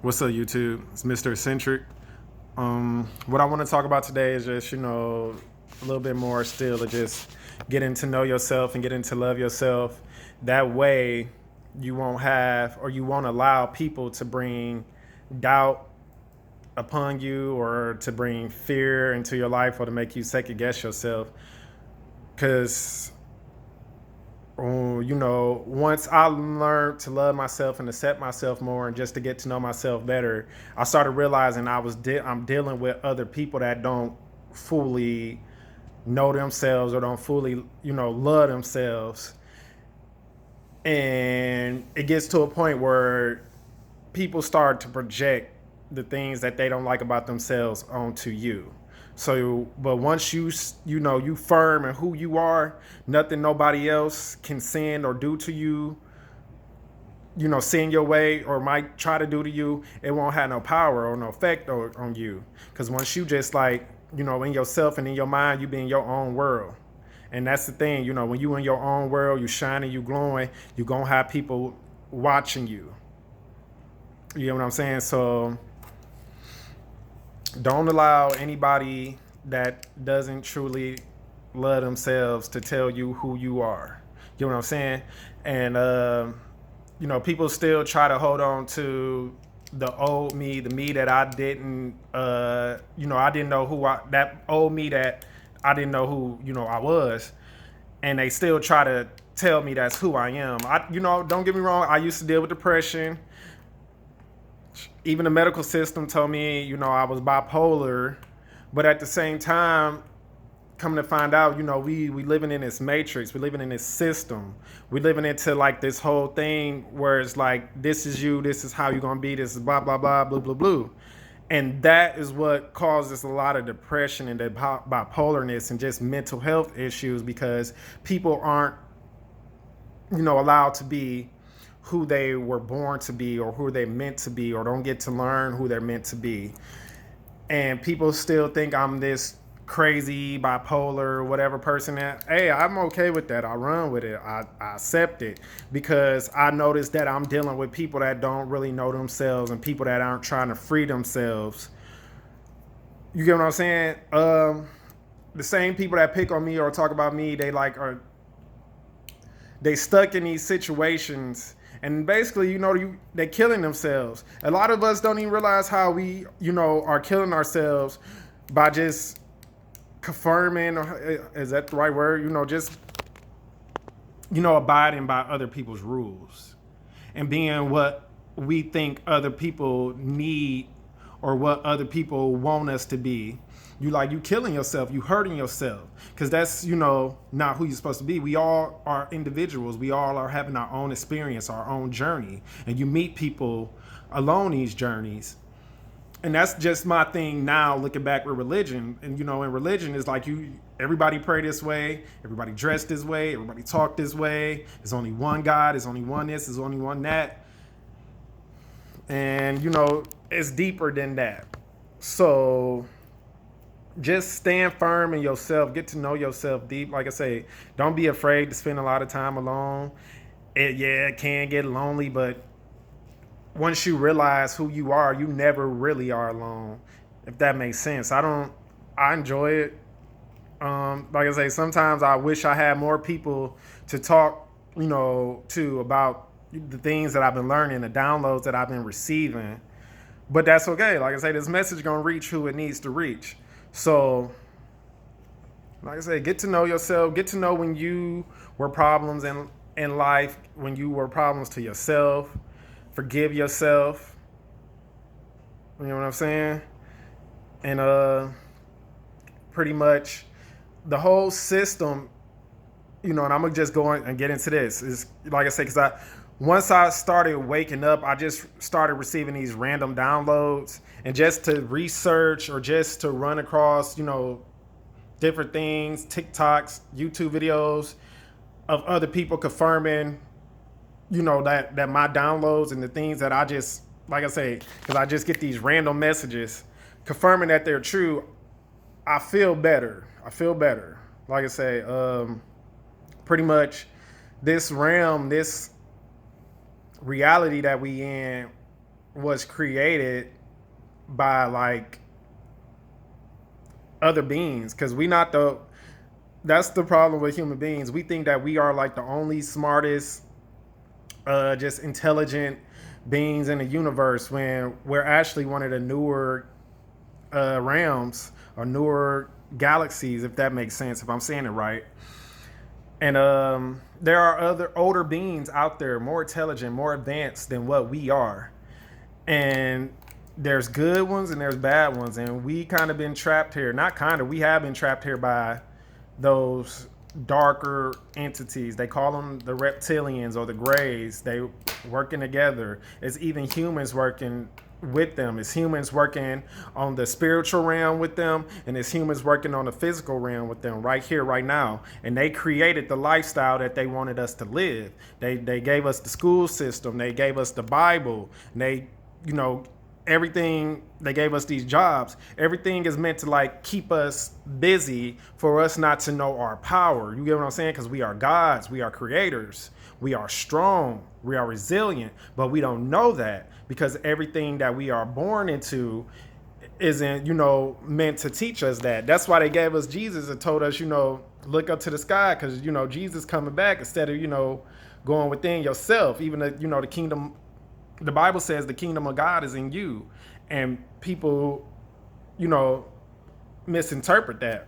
What's up, YouTube? It's Mr.Eccentric. What I want to talk about today is just, a little bit more still of just getting to know yourself and getting to love yourself. That way, you won't have or you won't allow people to bring doubt upon you or to bring fear into your life or to make you second guess yourself. Because once I learned to love myself and accept myself more and just to get to know myself better, I started realizing I'm dealing with other people that don't fully know themselves or don't fully, love themselves. And it gets to a point where people start to project the things that they don't like about themselves onto you. So, but once you firm in who you are, nothing nobody else can send or do to you, send your way or might try to do to you, it won't have no power or no effect on you. Because once you just in yourself and in your mind, you be in your own world. And that's the thing, when you in your own world, you shining, you glowing, you gonna have people watching you. You know what I'm saying? So don't allow anybody that doesn't truly love themselves to tell you who you are. You know what I'm saying? And people still try to hold on to the old me, the me that I didn't, I didn't know that old me that I didn't know who, I was. And they still try to tell me that's who I am. Don't get me wrong. I used to deal with depression. Even the medical system told me, I was bipolar. But at the same time, coming to find out, we living in this matrix. We living in this system. We living into like this whole thing where it's like, this is you. This is how you're going to be. This is blah, blah, blah, blah, blah, blah. And that is what causes a lot of depression and bipolarness and just mental health issues because people aren't, allowed to be who they were born to be or who they're meant to be or don't get to learn who they're meant to be. And people still think I'm this crazy bipolar whatever person that, hey, I'm okay with that. I run with it. I accept it because I notice that I'm dealing with people that don't really know themselves and people that aren't trying to free themselves. You get what I'm saying? The same people that pick on me or talk about me, they stuck in these situations and basically, they're killing themselves. A lot of us don't even realize how we, are killing ourselves by just confirming, or is that the right word? Just, abiding by other people's rules and being what we think other people need or what other people want us to be. You killing yourself, you hurting yourself because that's, not who you're supposed to be. We all are individuals. We all are having our own experience, our own journey. And you meet people along these journeys. And that's just my thing now looking back with religion. And, in religion is like everybody pray this way, everybody dress this way, everybody talk this way. There's only one God, there's only one this, there's only one that. And, it's deeper than that. So just stand firm in yourself, get to know yourself deep. Like I say, don't be afraid to spend a lot of time alone. It can get lonely, but once you realize who you are, you never really are alone, if that makes sense. I enjoy it. Like I say, sometimes I wish I had more people to talk, to about the things that I've been learning, the downloads that I've been receiving. But that's okay. Like I say, this message is going to reach who it needs to reach. So, like I say, get to know yourself. Get to know when you were problems in life, when you were problems to yourself. Forgive yourself. You know what I'm saying? And pretty much the whole system, and I'm going to just go and get into this. Is like I say, because once I started waking up, I just started receiving these random downloads and just to research or just to run across, different things, TikToks, YouTube videos of other people confirming, that my downloads and the things that I just, like I say, because I just get these random messages confirming that they're true. I feel better. Like I say, pretty much this realm, this reality that we in was created by like other beings, because we not the that's the problem with human beings. We think that we are like the only smartest, just intelligent beings in the universe, when we're actually one of the newer realms or newer galaxies, if that makes sense, if I'm saying it right. And there are other older beings out there, more intelligent, more advanced than what we are. And there's good ones and there's bad ones. And we kind of been trapped here. Not kind of, we have been trapped here by those darker entities. They call them the reptilians or the grays. They working together. It's even humans working with them. It's humans working on the spiritual realm with them, and it's humans working on the physical realm with them right here, right now. And they created the lifestyle that they wanted us to live. They gave us the school system. They gave us the Bible. And they, you know, everything. They gave us these jobs. Everything is meant to like keep us busy for us not to know our power. You get what I'm saying? Because we are gods. We are creators. We are strong. We are resilient. But we don't know that, because everything that we are born into isn't, you know, meant to teach us that. That's why they gave us Jesus and told us, you know, look up to the sky, because, you know, Jesus coming back, instead of, you know, going within yourself. Even the, you know, the kingdom, the Bible says the kingdom of God is in you. And people, you know, misinterpret that.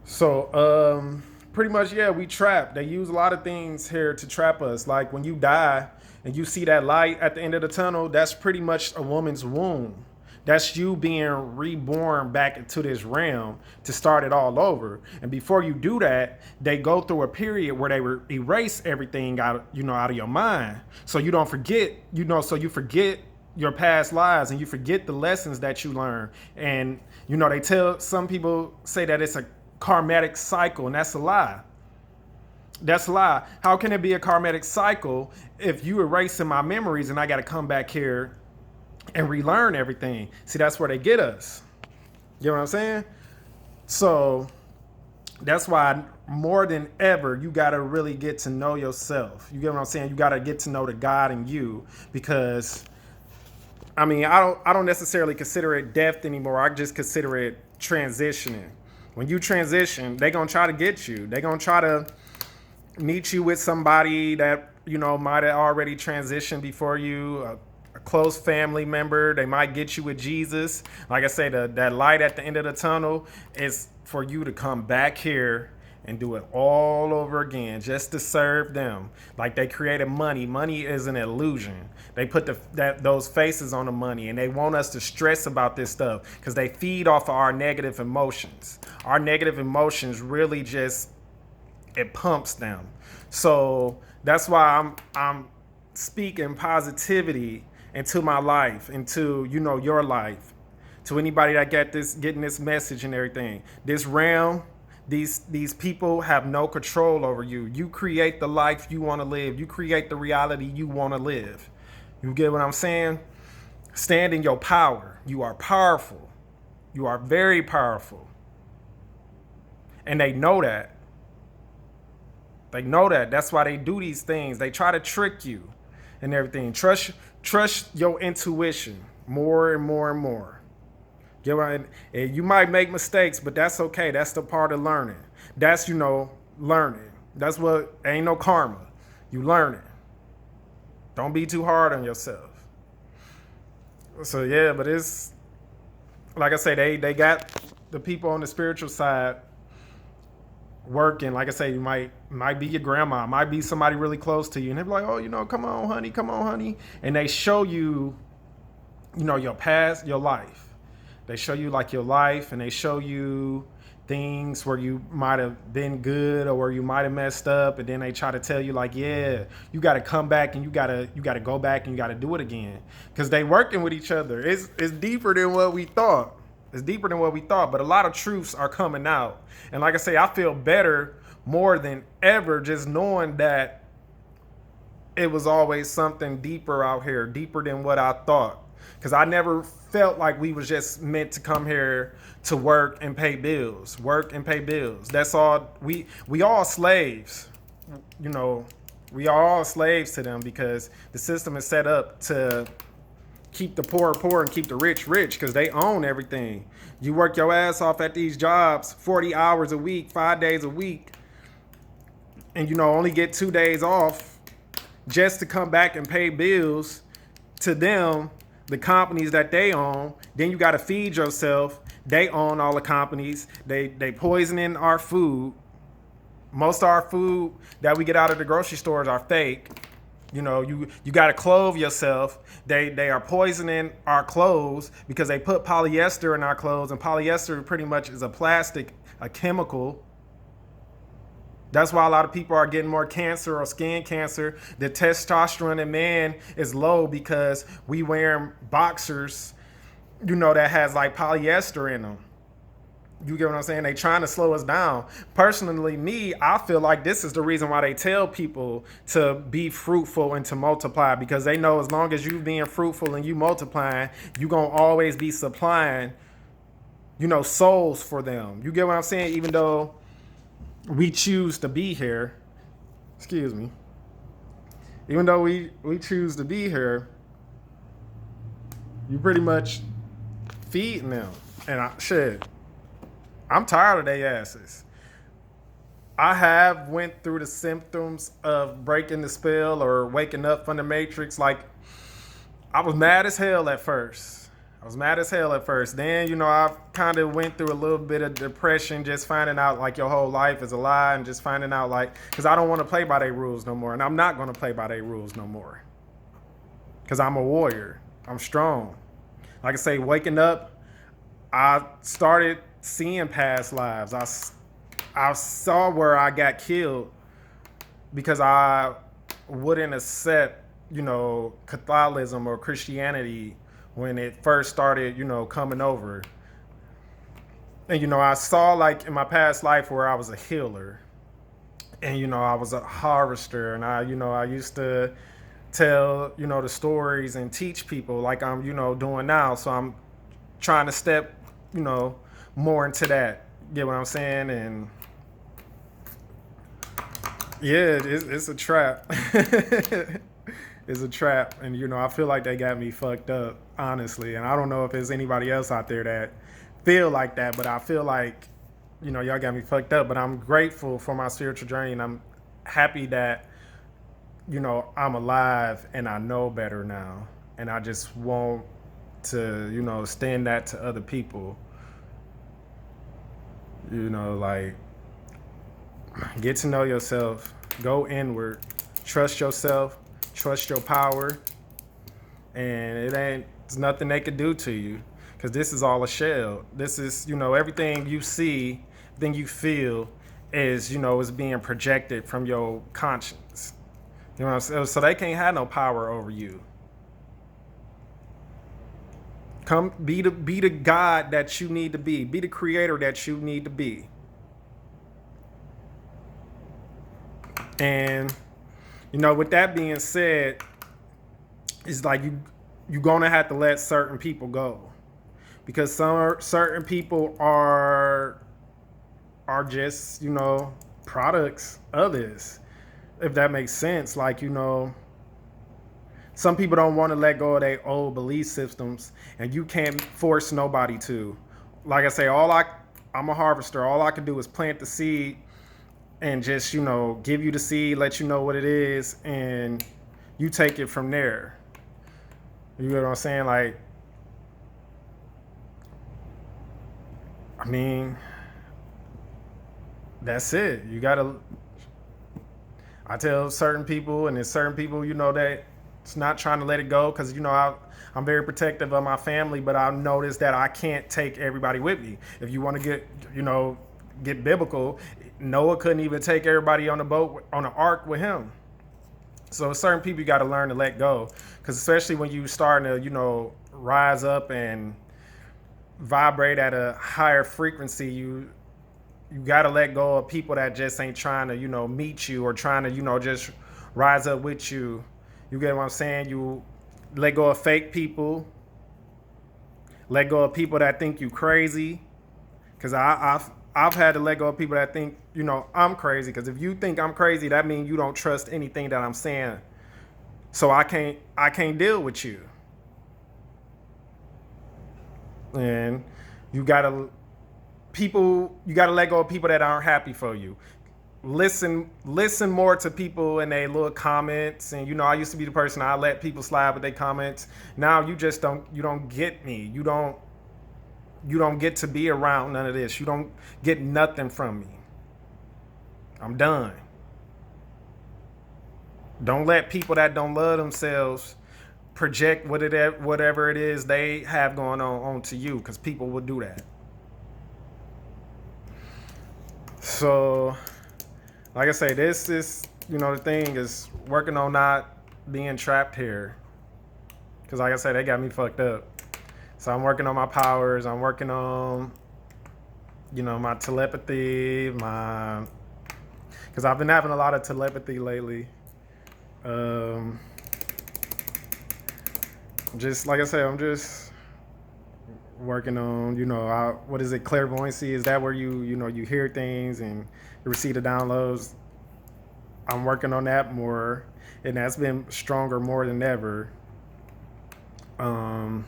So, pretty much, yeah, we trapped. They use a lot of things here to trap us. Like when you die and you see that light at the end of the tunnel, that's pretty much a woman's womb. That's you being reborn back into this realm to start it all over. And before you do that, they go through a period where they erase everything out, you know, out of your mind. So you don't forget, you know, so you forget your past lives and you forget the lessons that you learn. And, you know, they tell, some people say that it's a karmatic cycle, and that's a lie. That's a lie. How can it be a karmatic cycle if you erasing my memories and I got to come back here and relearn everything? See, that's where they get us. You know what I'm saying? So that's why more than ever, you got to really get to know yourself. You get what I'm saying? You got to get to know the God in you, because I mean, I don't necessarily consider it death anymore. I just consider it transitioning. When you transition, they're going to try to get you. They're going to try to meet you with somebody that, you know, might have already transitioned before you, a close family member. They might get you with Jesus. Like I say, that light at the end of the tunnel is for you to come back here and do it all over again just to serve them. Like they created money. Money is an illusion. They put those faces on the money, and they want us to stress about this stuff because they feed off of our negative emotions. Our negative emotions really just, it pumps them. So that's why I'm speaking positivity into my life, into, you know, your life, to anybody that getting this message and everything. This realm, these people have no control over you. You create the life you want to live. You create the reality you want to live. You get what I'm saying? Stand in your power. You are powerful. You are very powerful. And they know that. They know that. That's why they do these things. They try to trick you and everything. Trust your intuition more and more and more. Get what you might make mistakes, but that's okay. That's the part of learning. That's, you know, learning. That's what, ain't no karma. You learning. Don't be too hard on yourself. So yeah, but it's like I say, they got the people on the spiritual side working. Like I say, you might be your grandma, might be somebody really close to you, and they're like, oh, you know, come on, honey, and they show you, you know, your past, your life. They show you like your life, and they show you things where you might have been good or where you might have messed up, and then they try to tell you like, yeah, you got to come back and you got to go back and you got to do it again, because they working with each other. It's deeper than what we thought. It's deeper than what we thought, but a lot of truths are coming out. And like I say, I feel better more than ever just knowing that it was always something deeper out here, deeper than what I thought. Because I never felt like we was just meant to come here to work and pay bills. Work and pay bills. That's all. We all slaves, you know, We are all slaves to them because the system is set up to keep the poor poor and keep the rich rich because they own everything. You work your ass off at these jobs 40 hours a week, 5 days a week, and only get 2 days off just to come back and pay bills to them, the companies that they own. Then you got to feed yourself. They own all the companies. They poisoning our food. Most of our food that we get out of the grocery stores are fake. You got to clothe yourself. They are poisoning our clothes because they put polyester in our clothes, and polyester pretty much is a plastic, a chemical. That's why a lot of people are getting more cancer or skin cancer. The testosterone in men is low because we wearing boxers, that has like polyester in them. You get what I'm saying? They trying to slow us down. Personally, I feel like this is the reason why they tell people to be fruitful and to multiply, because they know as long as you being fruitful and you multiplying, you going to always be supplying, souls for them. You get what I'm saying? Even though we choose to be here, even though we choose to be here, you pretty much feeding them. And I'm tired of their asses. I have went through the symptoms of breaking the spell or waking up from the matrix. Like, I was mad as hell at first. Then, I kind of went through a little bit of depression, just finding out like your whole life is a lie, and just finding out like, because I don't want to play by their rules no more. And I'm not going to play by their rules no more. Because I'm a warrior. I'm strong. Like I say, waking up, I started seeing past lives. I saw where I got killed because I wouldn't accept, Catholicism or Christianity when it first started, coming over. And, I saw like in my past life where I was a healer and, I was a harvester, and I used to tell, the stories and teach people like I'm, doing now. So I'm trying to step, more into that. Get what I'm saying? And yeah, it's a trap. It's a trap. And, I feel like they got me fucked up, honestly. And I don't know if there's anybody else out there that feel like that, but I feel like, y'all got me fucked up. But I'm grateful for my spiritual journey, and I'm happy that, I'm alive and I know better now. And I just want to, extend that to other people. Like, get to know yourself, go inward, trust yourself, trust your power, and there's nothing they could do to you, because this is all a shell. This is, everything you see, everything you feel is, is being projected from your conscience. You know what I'm saying? So they can't have no power over you. Come be the God that you need to be the creator that you need to be. And with that being said, it's like you're gonna have to let certain people go, because certain people are just products of this, if that makes sense. Like, some people don't want to let go of their old belief systems, and you can't force nobody to. Like I say, I'm a harvester. All I can do is plant the seed and just, give you the seed, let you know what it is, and you take it from there. You know what I'm saying? Like, I mean, that's it. I tell certain people, and there's certain people, that it's not trying to let it go, because, I'm very protective of my family, but I noticed that I can't take everybody with me. If you want to get biblical, Noah couldn't even take everybody on the boat, on the ark with him. So certain people you got to learn to let go, because especially when you starting to, rise up and vibrate at a higher frequency, you got to let go of people that just ain't trying to, meet you or trying to, just rise up with you. You get what I'm saying? You let go of fake people. Let go of people that think you crazy. Because I've had to let go of people that think I'm crazy. Because if you think I'm crazy, that means you don't trust anything that I'm saying. So I can't deal with you. And you gotta you gotta let go of people that aren't happy for you. Listen more to people and their little comments. And I used to be the person I let people slide with their comments. Now you don't get me. You don't get to be around none of this. You don't get nothing from me. I'm done. Don't let people that don't love themselves project whatever it is they have going on onto you, because people will do that. So, like I say, this is, the thing is working on not being trapped here. Because, like I said, they got me fucked up. So, I'm working on my powers. I'm working on, my telepathy, because I've been having a lot of telepathy lately. Um, just like I said, I'm just working on, what is it, clairvoyancy? Is that where you hear things and you receive the downloads? I'm working on that more, and that's been stronger more than ever. Um,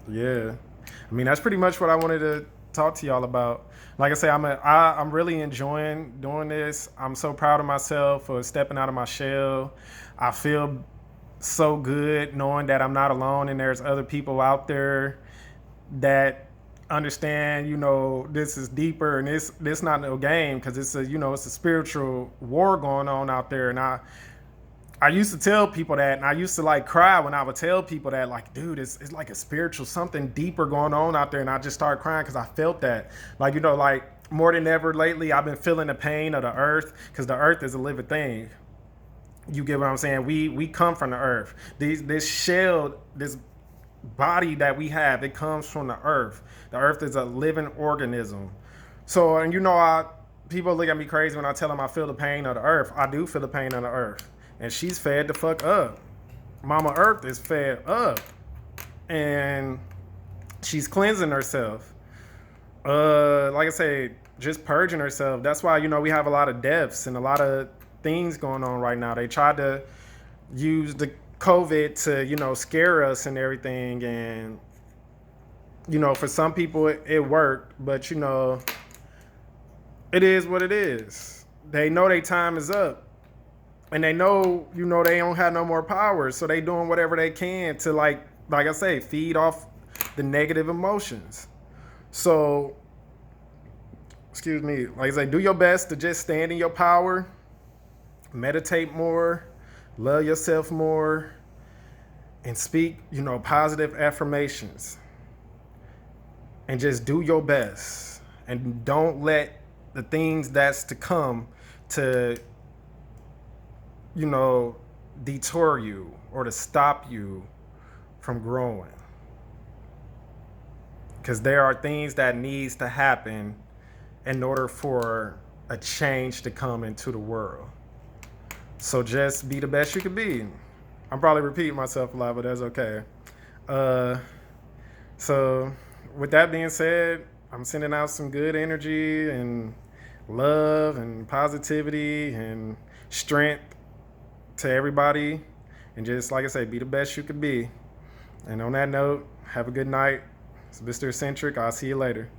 yeah, I mean that's pretty much what I wanted to talk to y'all about. Like I say, I'm really enjoying doing this. I'm so proud of myself for stepping out of my shell. I feel so good knowing that I'm not alone and there's other people out there that understand, this is deeper, and this not no game, because it's a spiritual war going on out there. And I used to tell people that, and I used to like cry when I would tell people that, like, dude, it's like a spiritual something deeper going on out there. And I just started crying because I felt that, like, like more than ever lately, I've been feeling the pain of the earth, because the earth is a living thing. You get what I'm saying? We come from the earth. This shell, this body that we have, it comes from the earth. The earth is a living organism. So, and people look at me crazy when I tell them I feel the pain of the earth. I do feel the pain of the earth. And she's fed the fuck up. Mama Earth is fed up. And she's cleansing herself. Like I say, just purging herself. That's why, we have a lot of deaths and a lot of things going on right now. They tried to use the COVID to, scare us and everything. And, for some people it worked. But, it is what it is. They know their time is up. And they know, they don't have no more power. So they doing whatever they can to, like I say, feed off the negative emotions. So, excuse me, like I say, do your best to just stand in your power, meditate more, love yourself more, and speak, positive affirmations. And just do your best. And don't let the things that's to come to, detour you or to stop you from growing. Because there are things that needs to happen in order for a change to come into the world. So just be the best you can be. I'm probably repeating myself a lot, but that's okay. So with that being said, I'm sending out some good energy and love and positivity and strength to everybody. And just, like I say, be the best you can be. And on that note, have a good night. It's Mr. Eccentric. I'll see you later.